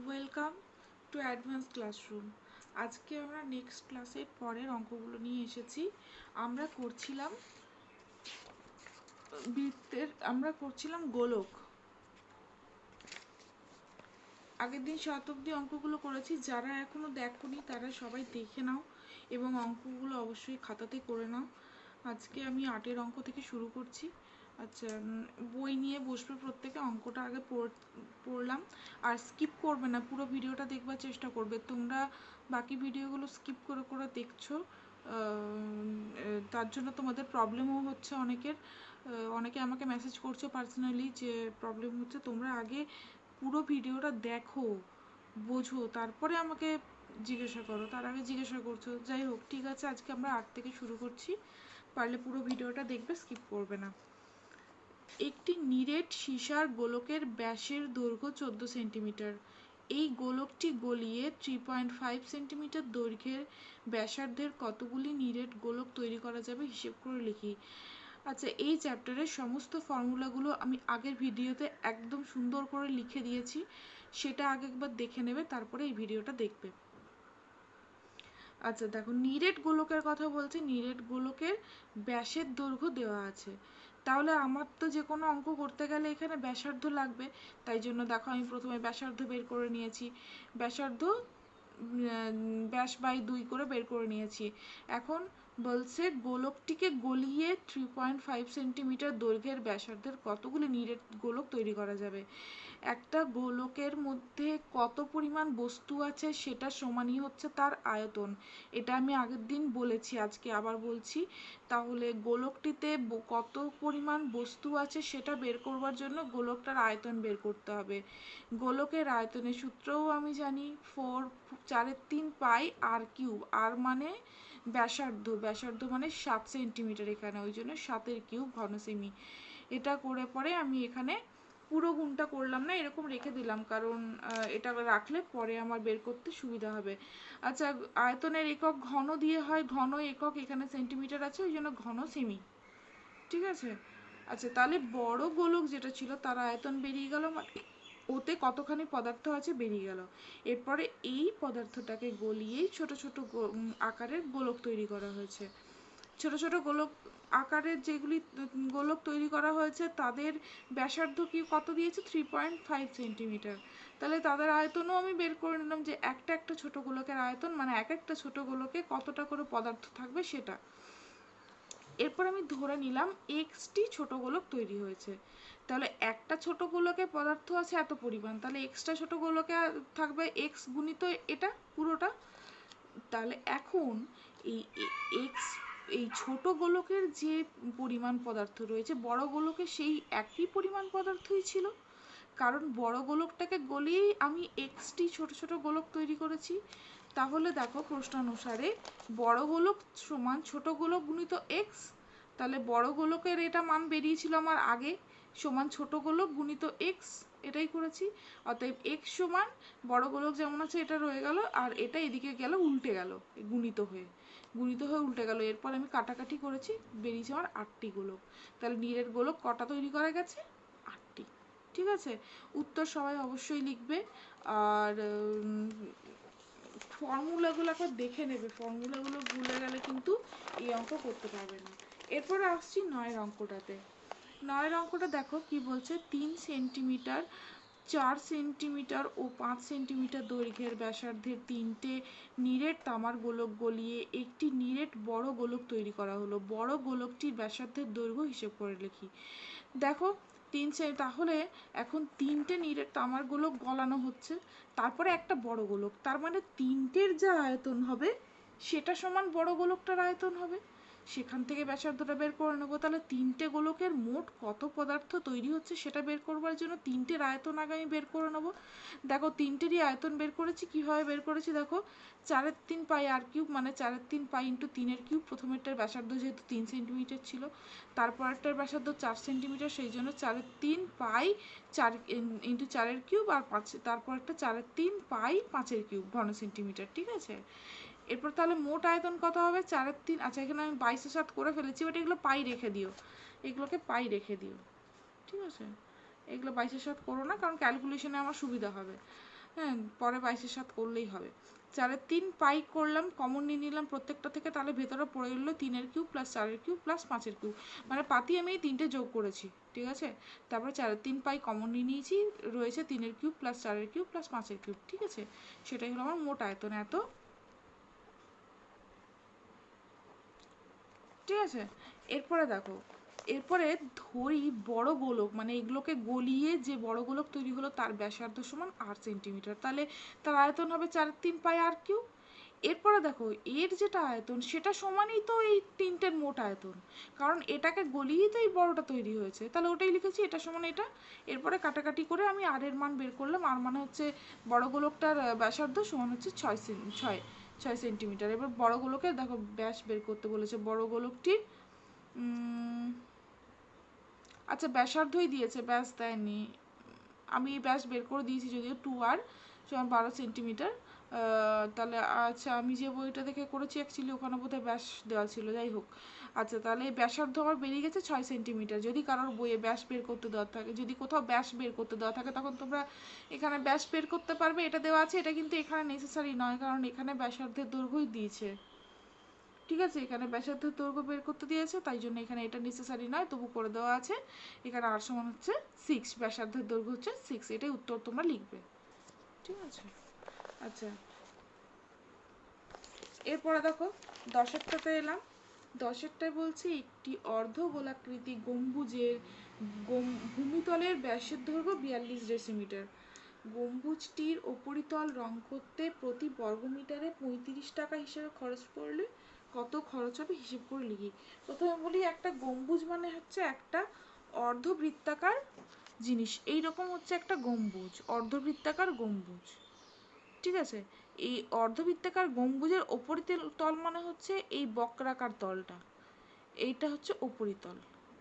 Welcome to advance classroom. আজকে আমরা next ক্লাসের পরের অঙ্কগুলো নিয়ে এসেছি। আমরা করছিলাম গোলক। আগের দিন 7 অবধি অঙ্কগুলো করেছি। যারা এখনো দেখোনি তারা সবাই দেখে নাও এবং অঙ্কগুলো অবশ্যই খাতাতে করে নাও। আজকে আমি 8 অঙ্ক থেকে শুরু করছি। আচ্ছা, বই নিয়ে বসবে প্রত্যেকে। অঙ্কটা আগে পড়লাম। আর স্কিপ করবে না, পুরো ভিডিওটা দেখবার চেষ্টা করবে। তোমরা বাকি ভিডিওগুলো স্কিপ করে করে দেখছো, তার জন্য তোমাদের প্রবলেমও হচ্ছে অনেকের। অনেকে আমাকে মেসেজ করছো পার্সোনালি যে প্রবলেম হচ্ছে। তোমরা আগে পুরো ভিডিওটা দেখো, বোঝো, তারপরে আমাকে জিজ্ঞাসা করো। তার আগে জিজ্ঞাসা করছো। যাই হোক, ঠিক আছে, আজকে আমরা 8 থেকে শুরু করছি। পারলে পুরো ভিডিওটা দেখবে, স্কিপ করবে না। একটি নিরেট সীসার গোলকের ব্যাসের দৈর্ঘ্য 14 সেন্টিমিটার। এই গোলকটি গলিয়ে 3.5 সেন্টিমিটার দৈর্ঘ্যের ব্যাসার্ধের কতগুলি নিরেট গোলক তৈরি করা যাবে হিসেব করে লিখি। আচ্ছা, এই চ্যাপ্টারের সমস্ত ফর্মুলাগুলো আমি আগের ভিডিওতে একদম সুন্দর করে লিখে দিয়েছি। সেটা আগে একবার দেখে নেবে, তারপরে এই ভিডিওটা দেখবে। আচ্ছা দেখো, নিরেট গোলকের কথা বলছে। নিরেট গোলকের ব্যাসের দৈর্ঘ্য দেওয়া আছে। তাহলে আমার তো যে কোনো অঙ্ক করতে গেলে এখানে ব্যাসার্ধ লাগবে। তাই জন্য দেখো, আমি প্রথমে ব্যাসার্ধ বের করে নিয়েছি। ব্যাসার্ধ ব্যাস বাই 2 করে বের করে নিয়েছি। এখন বলছে গোলকটিকে গলিয়ে 3.5 সেন্টিমিটার দৈর্ঘ্যের ব্যাসার্ধের কতগুলি নিরেট গোলক তৈরি করা যাবে। একটা গোলকের মধ্যে কত পরিমাণ বস্তু আছে সেটা সমানই হচ্ছে তার আয়তন। এটা আমি আগের দিন বলেছি, আজকে আবার বলছি। তাহলে গোলকটিতে কত পরিমাণ বস্তু আছে সেটা বের করবার জন্য গোলকটার আয়তন বের করতে হবে। গোলকের আয়তনের সূত্রও আমি জানি, 4/3 পাই আর কিউব। আর মানে ব্যাসার্ধ, ব্যাসার্ধ মানে 7 সেন্টিমিটার এখানে, ওই জন্য 7 কিউব ঘন সেমি। এটা করে পরে আমি এখানে পুরো গুণটা করলাম না, এরকম রেখে দিলাম, কারণ এটা রাখলে পরে আমার বের করতে সুবিধা হবে। আচ্ছা, আয়তনের একক ঘন দিয়ে হয়, ঘন একক এখানে সেন্টিমিটার আছে, ওই জন্য ঘন সেমি। ঠিক আছে। আচ্ছা, তাহলে বড় গোলক যেটা ছিল তার আয়তন বেরিয়ে গেল, মানে ওতে কতখানি পদার্থ আছে বেরিয়ে গেল। এরপরে এই পদার্থটাকে গলিয়েই ছোট ছোট আকারের গোলক তৈরি করা হয়েছে। ছোট ছোট গোলক আকারের যেগুলি গোলক তৈরি করা হয়েছে তাদের ব্যাসার্ধ কি কত দিয়েছে, 3.5 সেন্টিমিটার। তাহলে তাদের আয়তনও আমি বের করে নিলাম, যে একটা একটা ছোট গোলকের আয়তন মানে এক একটা ছোট গোলকে কতটা করে পদার্থ থাকবে সেটা। এরপর আমি ধরে নিলাম এক্সটি ছোট গোলক তৈরি হয়েছে। তাহলে একটা ছোট গোলকে পদার্থ আছে এত পরিমাণ, তাহলে এক্সটা ছোট গোলকে থাকবে এক্স গুণিত এটা পুরোটা। তাহলে এখন এই এক্স, এই ছোট গোলকের যে পরিমাণ পদার্থ রয়েছে বড় গোলকে সেই একই পরিমাণ পদার্থই ছিল, কারণ বড় গোলকটাকে গলিয়েই আমি এক্সটি ছোট ছোট গোলক তৈরি করেছি। তাহলে দেখো, প্রশ্নানুসারে বড় গোলক সমান ছোট গোলক গুণিত এক্স। তাহলে বড় গোলকের এটা মান বেরিয়েছিল আমার আগে, সমান ছোট গোলক গুণিত এক্স, এটাই করেছি। অতএব এক্স সমান বড় গোলক যেমন আছে এটা রয়ে গেল, আর এটা এদিকে গেল, উল্টে গেল, গুণিত হয়ে উল্টে গেল। এরপর আমি কাটাকাটি করেছি, বেরিয়েছে আমার 8টি গোলক। তাহলে নিরেট গোলক কটা তৈরি করা গেছে, 8টি। ঠিক আছে, উত্তর সবাই অবশ্যই লিখবে। আর ফর্মুলাগুলো একবার দেখে নেবে, ফর্মুলাগুলো ভুলে গেলে কিন্তু এই অঙ্ক করতে পারবে না। এরপরে আসছি 9 অঙ্কটাতে। 9 অঙ্কটা দেখো কি বলছে, 3 সেন্টিমিটার, 4 সেন্টিমিটার ও 5 সেন্টিমিটার দৈর্ঘ্যের ব্যাসার্ধের 3টে নিরেট তামার গোলক গলিয়ে একটি নিরেট বড় গোলক তৈরি করা হলো। বড় গোলকটির ব্যাসার্ধের দৈর্ঘ্য হিসেব করে লিখি। দেখো, তাহলে এখন 3টে নিরেট তামার গোলক গলানো হচ্ছে, তারপরে একটা বড় গোলক, তার মানে 3টের যা আয়তন হবে সেটা সমান বড় গোলকটার আয়তন হবে। সেখান থেকে ব্যাসার্ধটা বের করে নেবো। তাহলে 3টে গোলকের মোট কত পদার্থ তৈরি হচ্ছে সেটা বের করবার জন্য 3টের আয়তন আগে আমি বের করে নেবো। দেখো, 3টেরই আয়তন বের করেছি। কীভাবে বের করেছি দেখো, 4/3 পাই আর কিউব, মানে 4/3 পাই ইন্টু 3 কিউব। প্রথমেরটার ব্যাসার্ধ যেহেতু 3 সেন্টিমিটার ছিল, তারপরেরটার ব্যাসার্ধ 4 সেন্টিমিটার, সেই জন্য 4/3 পাই 4 ইন্টু 4 কিউব, আর 5, তারপরেরটা 4/3 পাই 5 কিউব ঘন সেন্টিমিটার। ঠিক আছে। এরপর তাহলে মোট আয়তন কত হবে, 4/3। আচ্ছা, এখানে আমি 22-এর করে ফেলেছি, বাট এগুলো পাই রেখে দিও, এগুলোকে পাই রেখে দিও। ঠিক আছে, এগুলো 22-এর করো না, কারণ ক্যালকুলেশনে আমার সুবিধা হবে। হ্যাঁ, পরে 22-এর 7 করলেই হবে। 4-3 পাই করলাম, কমন নিয়ে নিলাম প্রত্যেকটা থেকে, তাহলে ভেতরে পড়ে গেল 3-এর কিউব প্লাস 4-এর কিউব প্লাস 5-এর কিউব, মানে পাতি আমি এই 3টে যোগ করেছি, ঠিক আছে। তারপরে 4-3 পাই কমন নিয়ে নিয়েছি, রয়েছে 3-এর কিউব প্লাস 4-এর কিউব প্লাস 5-এর কিউব, ঠিক আছে। সেটাই হলো আমার মোট আয়তন এত, ঠিক আছে। এরপরে দেখো, এরপরে ধরি বড় গোলক, মানে এগুলোকে গলিয়ে যে বড় গোলক তৈরি হলো তার ব্যাসার্ধ সমান 8 সেন্টিমিটার, তাহলে তার আয়তন হবে 4-3 পাই আর কিউ। এরপরে দেখো এর যেটা আয়তন সেটা সমানই তো এই তিনটের মোট আয়তন, কারণ এটাকে গলিয়েই তো এই বড়টা তৈরি হয়েছে, তাহলে ওটাই লিখেছি, এটা সমান এটা। এরপরে কাটাকাটি করে আমি আর এর মান বের করলাম, আর মানে হচ্ছে বড় গোলকটার ব্যাসার্ধ সমান হচ্ছে 6 সেন্টিমিটার। এবার বড় গোলকে দেখো ব্যাস বের করতে বলেছে, বড় গোলকটির আচ্ছা ব্যাসার্ধই দিয়েছে, ব্যাস দেয়নি, আমি ব্যাস বের করে দিয়েছি যদিও, 2r সমান 12 সেন্টিমিটার। তাহলে আচ্ছা আমি যে বইটা দেখে করেছি অ্যাকচুয়ালি ওখানে বোধহয় ব্যাস দেওয়া ছিল, যাই হোক। আচ্ছা তাহলে ব্যাসার্ধ আমার বেরিয়ে গেছে 6 সেন্টিমিটার। যদি কারোর বইয়ে ব্যাস বের করতে দেওয়া থাকে, যদি কোথাও ব্যাস বের করতে দেওয়া থাকে তখন তোমরা এখানে ব্যাস বের করতে পারবে, এটা দেওয়া আছে, এটা কিন্তু এখানে নেসেসারি নয়, কারণ এখানে ব্যাসার্ধের দৈর্ঘ্যই দিয়েছে, ঠিক আছে। এখানে ব্যাসার্ধের দৈর্ঘ্য বের করতে দিয়েছে, তাই জন্য এখানে এটা নেসেসারি নয়, তবু করে দেওয়া আছে। এখানে আর সমান হচ্ছে 6, ব্যাসার্ধের দৈর্ঘ্য হচ্ছে 6, এটাই উত্তর তোমরা লিখবে, ঠিক আছে। আচ্ছা এরপরে দেখো 10-টাতে এলাম। 10-টায় বলছে একটি অর্ধ গোলাকৃতি গম্বুজের ভূমিতলের ব্যাসের দৈর্ঘ্য 42 ডেসিমিটার। গম্বুজটির উপরিতল রং করতে প্রতি বর্গমিটারে 35 টাকা হিসেবে খরচ পড়লে কত খরচ হবে হিসেব করে লিখি। প্রথমে বলি একটা গম্বুজ মানে হচ্ছে একটা অর্ধবৃত্তাকার জিনিস, এইরকম হচ্ছে একটা গম্বুজ, অর্ধবৃত্তাকার গম্বুজ, ঠিক আছে। এই অর্ধবৃত্তাকার গম্বুজের উপরিতল মানে হচ্ছে এই বক্রাকার তলটা, এইটা হচ্ছে উপরিতল,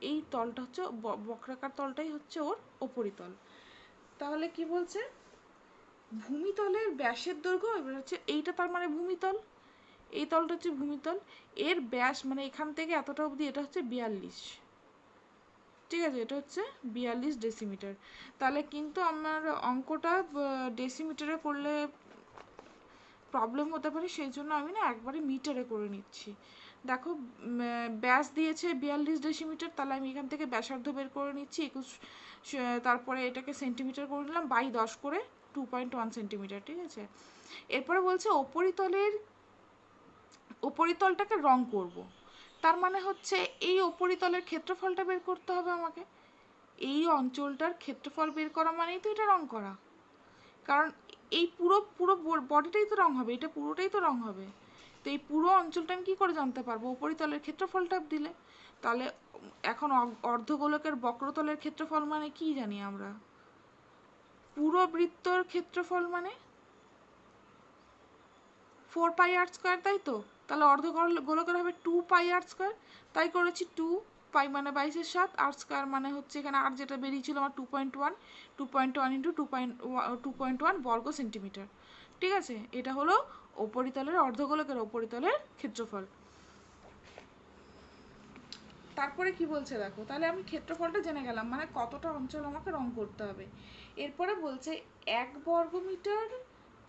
এই তলটা হচ্ছে বক্রাকার তলটাই হচ্ছে ওর উপরিতল। তাহলে কি বলছে, ভূমিতলের ব্যাসের দৈর্ঘ্য, এবার হচ্ছে এইটা তার মানে ভূমিতল, এই তলটা হচ্ছে ভূমিতল, এর ব্যাস মানে এখান থেকে এতটা অবধি এটা হচ্ছে 42, ঠিক আছে, এটা হচ্ছে 42 ডেসিমিটার। তাহলে কিন্তু আমার অঙ্কটা ডেসিমিটারে করলে প্রবলেম হতে পারে, সেই জন্য আমি না একবারে মিটারে করে নিচ্ছি। দেখো ব্যাস দিয়েছে 42 ডেসিমিটার, তাহলে আমি এখান থেকে ব্যাসার্ধ বের করে নিচ্ছি 21, তারপরে এটাকে সেন্টিমিটার করে নিলাম, বাই 10 করে 2.1 সেন্টিমিটার, ঠিক আছে। এরপরে বলছে উপরিতলটাকে রং করব, তার মানে হচ্ছে এই উপরিতলের ক্ষেত্রফলটা বের করতে হবে আমাকে, এই অঞ্চলটার ক্ষেত্রফল বের করা মানেই তো এটা রং করা, কারণ এই পুরো পুরো বডিটাই তো রং হবে, এটা পুরোটাই তো রং হবে, তো এই পুরো অঞ্চলটা আমি কী করে জানতে পারবো, উপরিতলের ক্ষেত্রফলটা দিলে। তাহলে এখন অর্ধগোলকের বক্রতলের ক্ষেত্রফল মানে কি জানি আমরা, পুরো বৃত্তর ক্ষেত্রফল মানে 4 পাই আর স্কোয়ার, তাই তো। তাহলে অর্ধগোলকের হবে 2 পাই আর স্কোয়ার, তাই করেছি 2 পাই মানে 22-এর 7, আর স্কোয়ার মানে হচ্ছে এখানে আর যেটা বেরিয়েছিল আমার 2.1, 2.1 ইন্টু 2.1 বর্গ সেন্টিমিটার, ঠিক আছে। এটা হলো উপরিতলের অর্ধগোলকের উপরিতলের ক্ষেত্রফল। তারপরে কি বলছে দেখো, তাহলে আমি ক্ষেত্রফলটা জেনে গেলাম, মানে কতটা অঞ্চল আমাকে রং করতে হবে। এরপরে বলছে 1 বর্গমিটার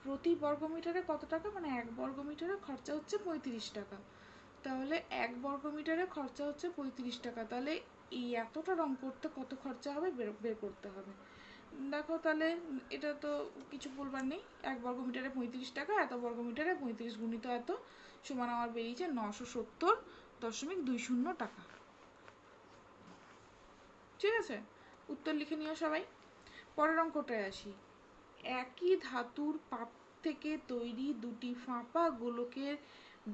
প্রতি বর্গমিটারে কত টাকা, মানে 1 বর্গমিটারে খরচা হচ্ছে 35 টাকা, তাহলে 1 বর্গমিটারে খরচা হচ্ছে 35 টাকা, তাহলে এই এতটা রং করতে কত খরচা হবে বের করতে হবে। দেখো তাহলে এটা তো কিছু বলবার নেই, 1 বর্গমিটারে 35 টাকা, এত বর্গমিটারে 35 গুণিত এত সমান আমার বেরিয়েছে 970.20 টাকা, ঠিক আছে। উত্তর লিখে নিও সবাই। পরের অঙ্কটায় আসি। একই ধাতুর পাত থেকে তৈরি দুটি ফাঁপা গোলকের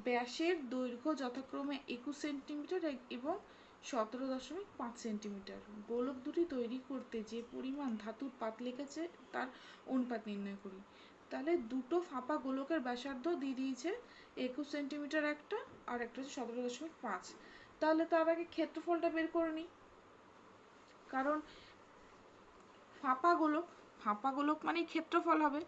ব্যাসের দৈর্ঘ্য যথাক্রমে 21 সেন্টিমিটার এবং 17.5 সেন্টিমিটার। গোলক দুটি তৈরি করতে যে পরিমাণ ধাতুর পাত লেগেছে তার অনুপাত নির্ণয় করি। তাহলে দুটো ফাঁপা গোলকের ব্যাসার্ধ দিয়ে দিয়েছে 21 সেন্টিমিটার একটা, আর একটা হচ্ছে 17.5। তাহলে তার আগে ক্ষেত্রফলটা বের করে নিই, কারণ ফাঁপা গোলক মানেই ক্ষেত্রফল হবে।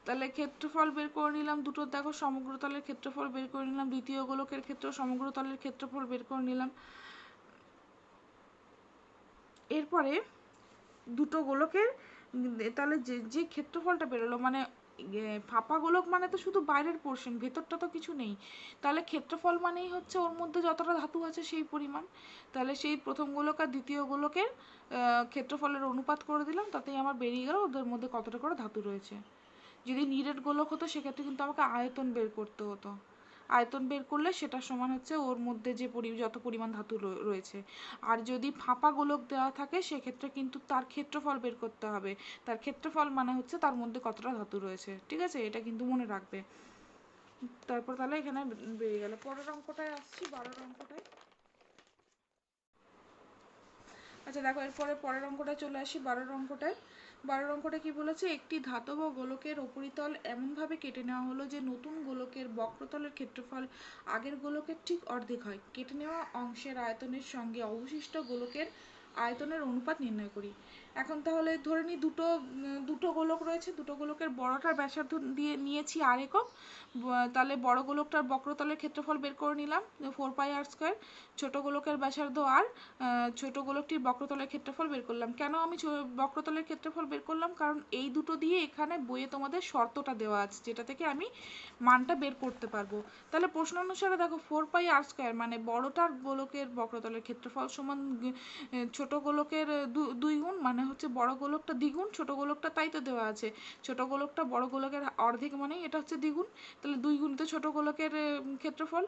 তাহলে ক্ষেত্রফল বের করে নিলাম দুটো, দেখো সমগ্র তলের ক্ষেত্রফল বের করে নিলাম, দ্বিতীয় গোলকের ক্ষেত্র সমগ্র তলের ক্ষেত্রফল বের করে নিলাম। এরপরে দুটো গোলকের তাহলে যে যে ক্ষেত্রফলটা বেরোলো মানে ফাঁপা গোলক মানে তো শুধু বাইরের পোর্শন, ভেতরটা তো কিছু নেই। তাহলে ক্ষেত্রফল মানেই হচ্ছে ওর মধ্যে যতটা ধাতু আছে সেই পরিমাণ। তাহলে সেই প্রথম গোলক আর দ্বিতীয় গোলকের ক্ষেত্রফলের অনুপাত করে দিলাম, তাতেই আমার বেরিয়ে গেল ওদের মধ্যে কতটা করে ধাতু রয়েছে। যদি নিরেট গোলক হতো সেক্ষেত্রে কিন্তু আমাকে আয়তন বের করতে হতো। আয়তন বের করলে সেটা সমান হচ্ছে ওর মধ্যে যে যত পরিমাণ ধাতু রয়েছে। আর যদি ফাঁপা গোলক দেওয়া থাকে সেক্ষেত্রে কিন্তু তার ক্ষেত্রফল বের করতে হবে। তার ক্ষেত্রফল মানে হচ্ছে তার মধ্যে কতটা ধাতু রয়েছে, ঠিক আছে? এটা কিন্তু মনে রাখবে। তারপর তাহলে এখানে বেরিয়ে গেল। পরের অঙ্কটায় আসছি, 12 অঙ্কটায়। আচ্ছা দেখো, এরপরে পরের অঙ্কটায় চলে আসি, 12 অঙ্কটায়। 12 অঙ্কটা কি বলেছে, একটি ধাতব গোলকের উপরিতল এমনভাবে কেটে নেওয়া হলো যে নতুন গোলকের বক্রতলের ক্ষেত্রফল আগের গোলকের ঠিক অর্ধেক হয়। কেটে নেওয়া অংশের আয়তনের সঙ্গে অবশিষ্ট গোলকের আয়তনের অনুপাত নির্ণয় করি। এখন তাহলে ধরে নিই দুটো গোলক রয়েছে, দুটো গোলকের বড়টার ব্যাসার্ধ দিয়ে নিয়েছি আর একক। তাহলে বড় গোলকটার বক্রতলের ক্ষেত্রফল বের করে নিলাম 4πr²। ছোট গোলকের ব্যাসার্ধ আর, ছোট গোলকটির বক্রতলের ক্ষেত্রফল বের করলাম। কেন আমি বক্রতলের ক্ষেত্রফল বের করলাম, কারণ এই দুটো দিয়ে এখানে বইয়ে তোমাদের শর্তটা দেওয়া আছে যেটা থেকে আমি মানটা বের করতে পারবো। তাহলে প্রশ্ন অনুসারে দেখো 4πr² মানে বড়টার গোলকের বক্রতলের ক্ষেত্রফল সমান ছোট গোলকের 2 গুণ, মানে হচ্ছে বড় গোলকটা দ্বিগুণ ছোট গোলকটা, তাই তো দেওয়া আছে। ছোট গোলকটা বড় গোলকের অর্ধেক মানে এটা হচ্ছে দ্বিগুণ, তাহলে 2 গুণিত ছোট গোলকের ক্ষেত্রফল।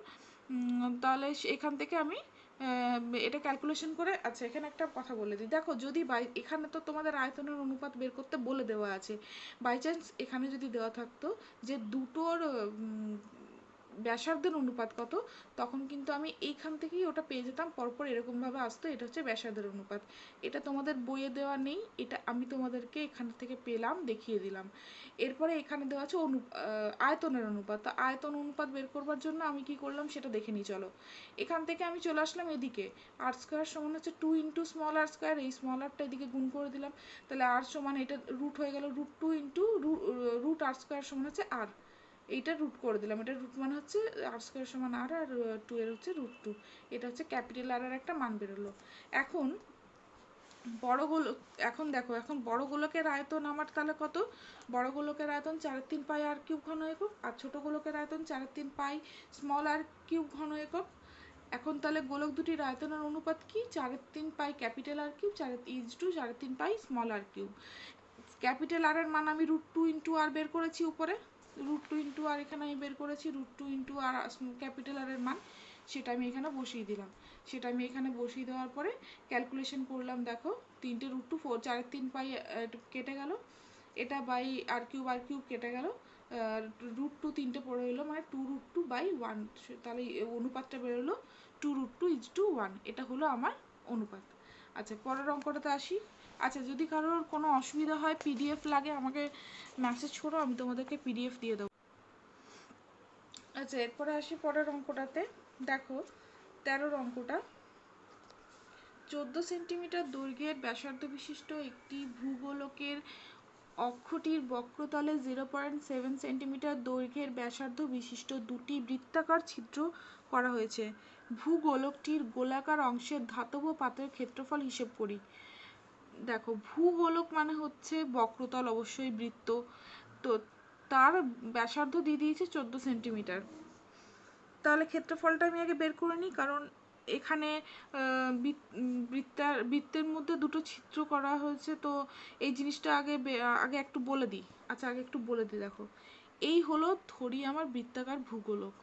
তাহলে এখান থেকে আমি এটা ক্যালকুলেশন করে, আচ্ছা এখানে একটা কথা বলে দিই, দেখো যদি এখানে তো তোমাদের আয়তনের অনুপাত বের করতে বলে দেওয়া আছে। বাই চান্স এখানে যদি দেওয়া থাকতো যে দুটোর ব্যাসার্ধের অনুপাত কত, তখন কিন্তু আমি এইখান থেকেই ওটা পেয়ে যেতাম, পরপর এরকমভাবে আসতো, এটা হচ্ছে ব্যাসার্ধের অনুপাত। এটা তোমাদের বইয়ে দেওয়া নেই, এটা আমি তোমাদেরকে এখান থেকে পেলাম, দেখিয়ে দিলাম। এরপরে এখানে দেওয়া আছে আয়তনের অনুপাত। তো আয়তন অনুপাত বের করবার জন্য আমি কি করলাম সেটা দেখে নিই চলো। এখান থেকে আমি চলে আসলাম এদিকে, r² সমান হচ্ছে 2 ইন্টু স্মল r², এই স্মল আরটা এদিকে গুণ করে দিলাম। তাহলে r সমান, এটা রুট হয়ে গেল √2 ইন্টু √r² সমান হচ্ছে r। এইটা রুট করে দিলাম, এটা রুট মানে হচ্ছে r² সমান r, আর 2 এর হচ্ছে √2। এটা হচ্ছে ক্যাপিটাল আর এর একটা মান বেরোলো। এখন বড় গোলক, এখন দেখো, এখন বড় গোলকের আয়তন আমার তাহলে কত, বড় গোলকের আয়তন 4/3πr³ ঘন একক, আর ছোট গোলকের আয়তন 4/3π স্মল r³ ঘন একক। এখন তাহলে গোলক দুটির আয়তনের অনুপাত কি, 4/3π capital r³ 4/3π small r³। Capital আর এর মান আমি √2 ইন্টু আর বের করেছি উপরে, √2 ইন্টু আর এখানে আমি বের করেছি, √2 ইন্টু আর ক্যাপিটাল আর এর মান, সেটা আমি এখানে বসিয়ে দিলাম। সেটা আমি এখানে বসিয়ে দেওয়ার পরে ক্যালকুলেশন করলাম, দেখো 3টে √2 4/3π কেটে গেল, এটা বাই r³ কেটে গেল, √2 3টে পড়ে এলো, মানে 2√2/1, তাহলে অনুপাতটা বেরোলো 2√2:1। এটা হলো আমার অনুপাত। আচ্ছা পরের অঙ্কটাতে আসি। আচ্ছা যদি কারোর কোনো অসুবিধা হয়, পিডিএফ লাগে আমাকে মেসেজ করো, আমি তোমাদেরকে পিডিএফ দিয়ে দেবো। আচ্ছা এরপরে আসি পরের অঙ্কটাতে। দেখো 13 অঙ্কটা, 14 সেন্টিমিটার দৈর্ঘ্যের ব্যাসার্ধ বিশিষ্ট একটি ভূগোলকের অক্ষটির বক্রতলে 0.7 সেন্টিমিটার দৈর্ঘ্যের ব্যাসার্ধ বিশিষ্ট দুটি বৃত্তাকার ছিদ্র করা হয়েছে। ভূগোলকটির গোলাকার অংশের ধাতব পাতের ক্ষেত্রফল হিসেব করি। দেখো ভূগোলক মানে হচ্ছে বক্রতল, অবশ্যই বৃত্ত, তো তার ব্যাসার্ধ দিয়ে দিয়েছে 14 সেন্টিমিটার। তাহলে ক্ষেত্রফলটা আমি আগে বের করে নিই, কারণ এখানে বৃত্তের মধ্যে দুটো ছিদ্র করা হয়েছে, তো এই জিনিসটা আগে একটু বলে দিই। আচ্ছা আগে একটু বলে দিই, দেখো এই হলো ধরি আমার বৃত্তাকার ভূগোলক।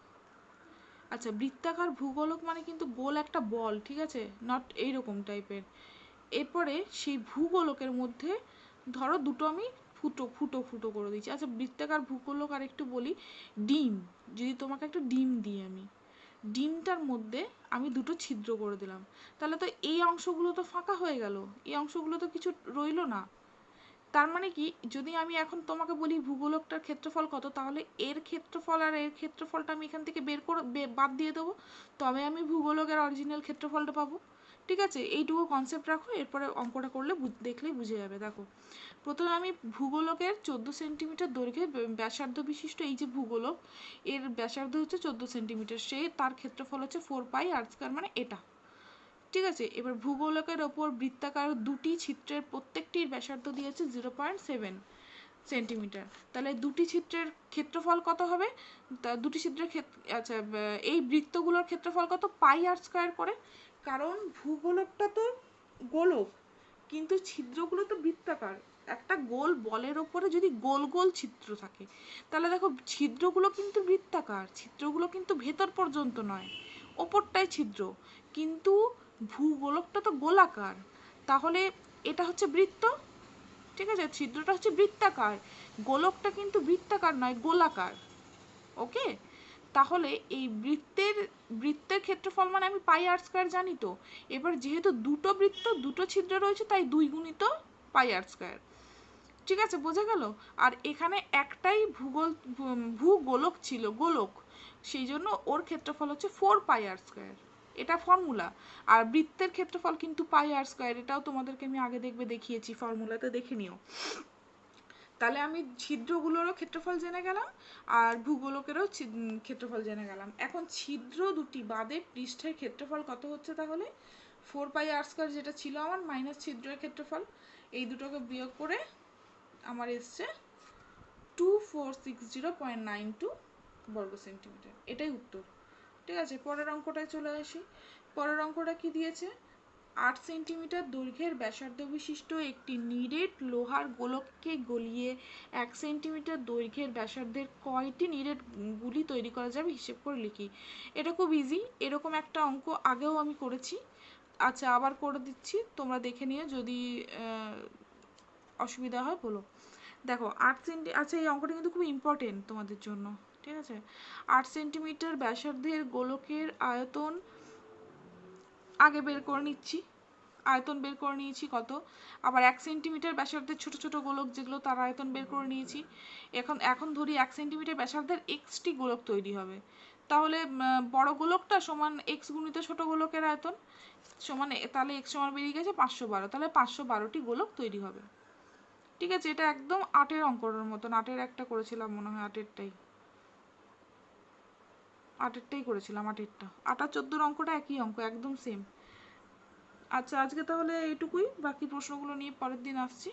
আচ্ছা বৃত্তাকার ভূগোলক মানে কিন্তু গোল একটা বল, ঠিক আছে, নট এইরকম টাইপের। এরপরে সেই ভূগোলকের মধ্যে ধরো দুটো আমি ফুটো ফুটো ফুটো করে দিচ্ছি। আচ্ছা বৃত্তাকার ভূগোলক আর একটু বলি, ডিম, যদি তোমাকে একটা ডিম দিই আমি, ডিমটার মধ্যে আমি দুটো ছিদ্র করে দিলাম, তাহলে তো এই অংশগুলো তো ফাঁকা হয়ে গেল, এই অংশগুলো তো কিছু রইলো না। তার মানে কি, যদি আমি এখন তোমাকে বলি ভূগোলকটার ক্ষেত্রফল কত, তাহলে এর ক্ষেত্রফল আর এর ক্ষেত্রফলটা আমি এখান থেকে বের করে বাদ দিয়ে দেবো, তবে আমি ভূগোলকের অরিজিনাল ক্ষেত্রফলটা পাবো। ঠিক আছে, এইটুকু কনসেপ্ট রাখো, এরপরে অঙ্কটা করলে দেখলেই বুঝে যাবে। দেখো প্রথমে আমি ভূগোলকের 14 সেন্টিমিটার দৈর্ঘ্যে ব্যাসার্ধ বিশিষ্ট এই যে ভূগোলক, এর ব্যাসার্ধ হচ্ছে 14 সেন্টিমিটার, তার ক্ষেত্রফল হচ্ছে 4πr², মানে এটা। ঠিক আছে, এবার ভূগোলকের ওপর বৃত্তাকার দুটি ছিদ্রের প্রত্যেকটির ব্যাসার্ধ দিয়েছে 0.7 সেন্টিমিটার। তাহলে দুটি ছিদ্রের ক্ষেত্রফল কত হবে? তা দুটি ছিদ্রের আচ্ছা, এই বৃত্তগুলোর ক্ষেত্রফল কত? পাই আর স্কয়ার করে। কারণ ভূগোলকটা তো গোলক, কিন্তু ছিদ্রগুলো তো বৃত্তাকার। একটা গোল বলের ওপরে যদি গোল গোল ছিদ্র থাকে, তাহলে দেখো ছিদ্রগুলো কিন্তু বৃত্তাকার, ছিদ্রগুলো কিন্তু ভেতর পর্যন্ত নয়, ওপরটাই ছিদ্র। কিন্তু ভূগোলকটা তো গোলাকার, তাহলে এটা হচ্ছে বৃত্ত, ঠিক আছে, ছিদ্রটা হচ্ছে বৃত্তাকার, গোলকটা কিন্তু বৃত্তাকার নয়, গোলাকার। ওকে, তাহলে এই বৃত্তের ক্ষেত্রফল মানে আমি পাই আর স্কয়ার জানি তো। এবার যেহেতু দুটো বৃত্ত, দুটো ছিদ্র রয়েছে, তাই 2 গুণিত পাই আর স্কয়ার। ঠিক আছে, বোঝা গেল? আর এখানে একটাই ভূগোলক ছিল, গোলক, সেই জন্য ওর ক্ষেত্রফল হচ্ছে 4 পাই আর স্কয়ার। এটা ফর্মুলা। আর বৃত্তের ক্ষেত্রফল কিন্তু পাই আর স্কয়ার, এটাও তোমাদেরকে আমি আগে দেখিয়েছি, ফর্মুলাতে দেখে নিও। তাহলে আমি ছিদ্রগুলোরও ক্ষেত্রফল জেনে গেলাম, আর ভূগোলকেরও ক্ষেত্রফল জেনে গেলাম। এখন ছিদ্র দুটি বাদে পৃষ্ঠের ক্ষেত্রফল কত হচ্ছে তাহলে? 4 পাই আর স্কয়ার যেটা ছিল আমার, মাইনাস ছিদ্রের ক্ষেত্রফল, এই দুটোকে বিয়োগ করে আমার এসছে 2460.92 বর্গ সেন্টিমিটার। এটাই উত্তর। ঠিক আছে, পরের অঙ্কটায় চলে আসি। পরের অঙ্কটা কি দিয়েছে? 8 সেন্টিমিটার দৈর্ঘ্যের ব্যাসার্ধ বিশিষ্ট একটি নিরেট লোহার গোলককে গলিয়ে 1 সেন্টিমিটার দৈর্ঘ্যের ব্যাসার্ধের কয়টি নিরেট গুলি তৈরি করা যাবে হিসেব করে লিখি। এটা খুব ইজি, এরকম একটা অঙ্ক আগেও আমি করেছি। আচ্ছা, আবার করে দিচ্ছি, তোমরা দেখে নিও, যদি অসুবিধা হয় বলো। দেখো 8 সেন্টি, আচ্ছা এই অঙ্কটা কিন্তু খুব ইম্পর্টেন্ট তোমাদের জন্য। ঠিক আছে, 8 সেন্টিমিটার ব্যাসার্ধের গোলকের আয়তন আগে বের করে নিচ্ছি, আয়তন বের করে নিয়েছি কত। আবার 1 সেন্টিমিটার ব্যাসার্ধের ছোট ছোট গোলক যেগুলো, তার আয়তন বের করে নিয়েছি। এখন ধরি 1 সেন্টিমিটার ব্যাসার্ধের এক্সটি গোলক তৈরি হবে, তাহলে বড় গোলকটা সমান এক্স গুণিত ছোট গোলকের আয়তন সমান, তাহলে এক্স সমান বেরিয়ে গেছে 512, তাহলে 512টি গোলক তৈরি হবে। ঠিক আছে, এটা একদম 8-এর অঙ্কটার মতন, 8-এর একটা করেছিলাম মনে হয়, 8-এরটাই করেছিলাম, 8-এরটা। 8 আর 14-র অঙ্কটা একই অঙ্ক, একদম সেম। আচ্ছা, আজকে তাহলে এইটুকুই, বাকি প্রশ্নগুলো নিয়ে পরের দিন আসছি।